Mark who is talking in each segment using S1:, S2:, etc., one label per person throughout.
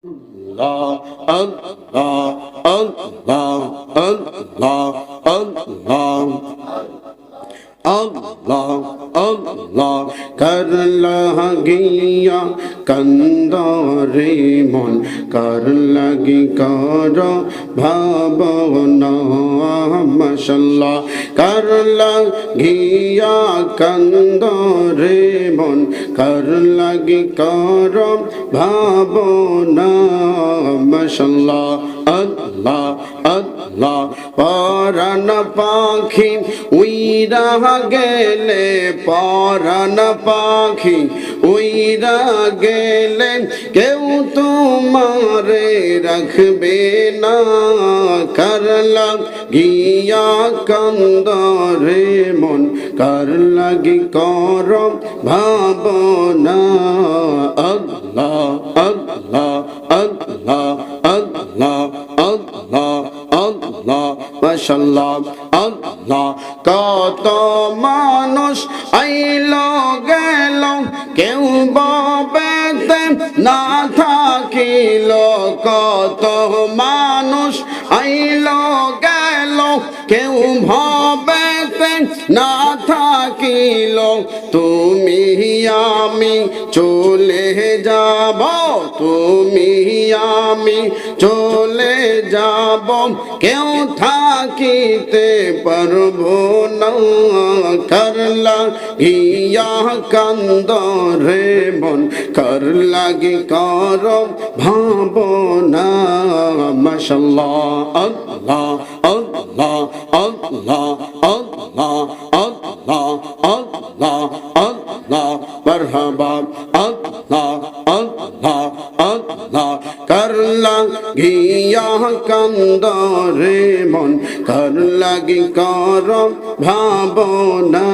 S1: Allah, Allah, Allah, Allah, Allah. Allah, Allah, kar lagiya kandare mon, kar lagi karo bhavana, mashallah. Kar lagiya kandare mon, kar lagi karo bhavana, mashallah. Allah, Allah, paran pakhi uira gele, paran pakhi uira gele, কেউ তোমারে রাখবে না, কার লাগিয়া কান্দরে মন, কার লাগি কর ভাবনা। আল্লাহ, আল্লাহ, আল্লাহ, আল্লাহ, আল্লাহ, আল্লাহ, মাশাআল্লাহ। আল্লাহ, কত মানুষ আইলো গেল, কেউ ববেতে না থাকিল, কত মানুষ আইলো গেল, কেউ ভবেতে না থাকিল, তুমি আমি চলে যাব, তুমি আমি চলে যাব, কেউ থাকিতে পারবো না, কার লাগিয়া কান্দরে মন, কার লাগি কর ভাবনা, মাশাআল্লাহ। আল্লাহ, আল্লাহ, আল্লাহ, আল্লাহ, আল্লাহ, আল্লাহ, আল্লাহ, মারহাবা। আল্লাহ, আল্লাহ, আল্লাহ, কার লাগিয়া কান্দরে মন, কার লাগি কর ভাবনা,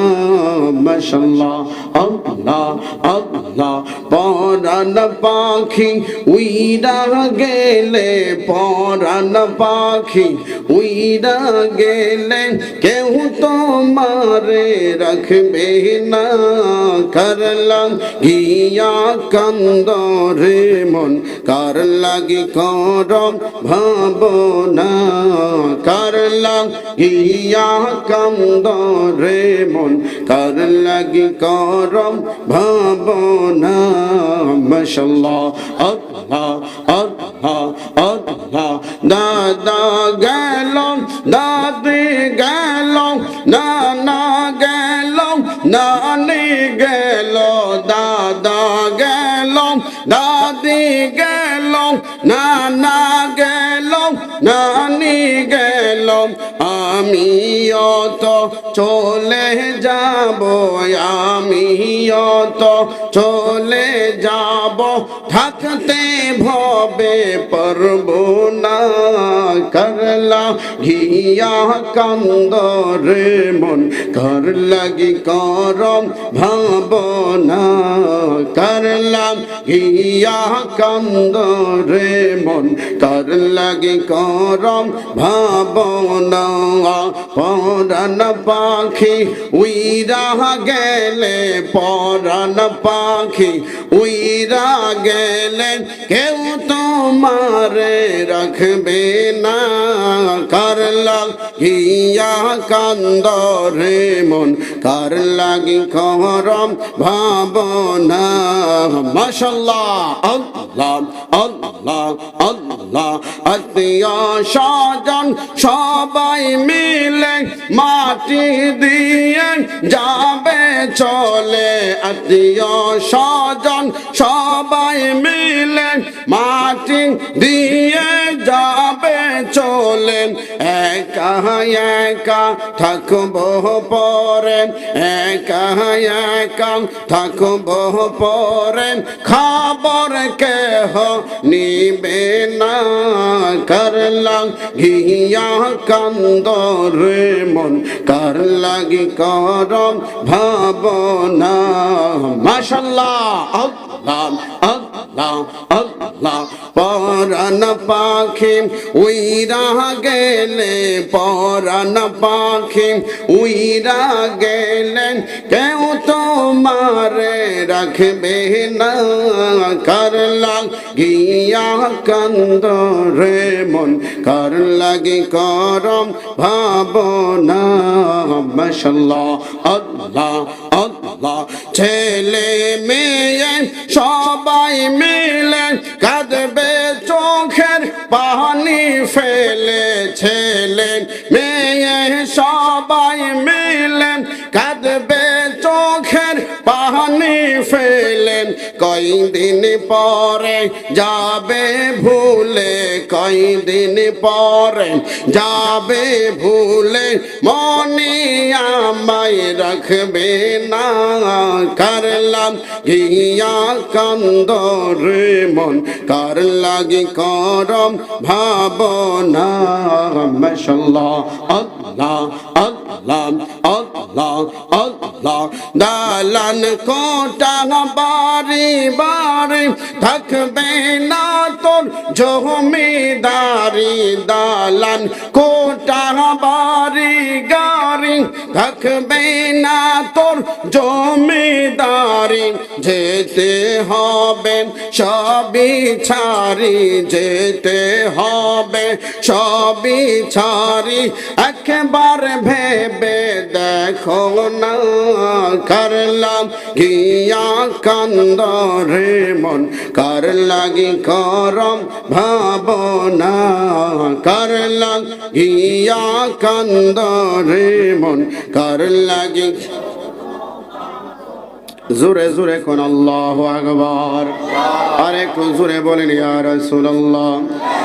S1: মাশাআল্লাহ। আল্লাহ, আল্লাহ, পরাণ পাখি উইরা গেলে, পরাণ পাখি উইরা গেলে, কেউ তোমারে রাখবে না, কার লাগিয়া কান্দরে মন, কার লাগি কর ভাবনা, কার লাগিয়া কান্দরে মন, কার লাগি কর ভাবনা, মাশাআল্লাহ। আল্লাহ, আল্লাহ, আল্লাহ, দাদা গেল, দাদি গেল, নানা গেল, নানি গেল, দাদা গেল, দাদি গেল, নানা গেল, নানি গেল, আমিও তো চলে যাব, আমিও তো চলে যাব, থাকতে ভবে পারবো না, কার লাগিয়া কান্দরে মন, কার লাগি কর ভাবনা, কার লাগিয়া কান্দরে মন, কার লাগি কর ভাবনা, পরাণ পাখি উইরা গেলে, পরাণ পাখি উইরা গেলে, কেউ তোমারে রাখবে না, কার লাগিয়া কান্দরে মন, কার লাগি কর ভাবনা, মাশাআল্লাহ। আল্লাহ, আল্লাহ, আল্লাহ, আত্মীয় স্বজন সবাই মিলে মাটি দিয়ে যাবে চলে, আত্মীয় স্বজন সবাই মিলে মাটি দিয়ে যাবে চলে, একা একা থাকবো পরে, একা একা থাকবো পরে, খবর কেহ নিবে না, কার লাগিয়া কান্দরে মন, কার লাগি কর ভাবনা, মাশাআল্লাহ। আল্লাহ, আল্লাহ, আল্লাহ আল্লাহ পরাণ পাখি উইরা গেলে পরাণ পাখি উইরা গেলেন কেউ তোমারে রাখবে না কার লাগিয়া কান্দ রে মন কার লাগি করম ভাবনা মাশাআল্লাহ আল্লাহ আল্লাহ ছেলে মেয়ে সবাই মিলে কাঁদবে চোখের পানি ফেলে ছেলে মেয়ে সবাই মিলে কাঁদবে চোখের পানি ফেলেন কয়দিন পরে যাবে ভুলে কয়দিন পরে যাবে ভুলে মনে আমায় রাখবে না কারলাম গিয়া কান্দ রে মন কার লাগি করম ভাবনা মাশাআল্লাহ আল্লাহ আল্লাহ আল্লাহ আল্লাহ দালান কোটা বাড়ি বাড়ি থাকবে না তোর জমিদারি দালান কোটা বাড়ি গাড়ি থাকবে না তোর জমিদারি যেতে হবে সবই ছাড়ি যেতে হবে সবই ছাড়ি একবার ভেবে দেখো না করলাম গিয়া কান্দ রে মন কার লাগি করম ভাবনা করলাম গিয়া কান্দ রে মন কার লাগি জোরে জোরে কোন আল্লাহু আকবার আর একটু জোরে বলেন ইয়া রাসূলুল্লাহ।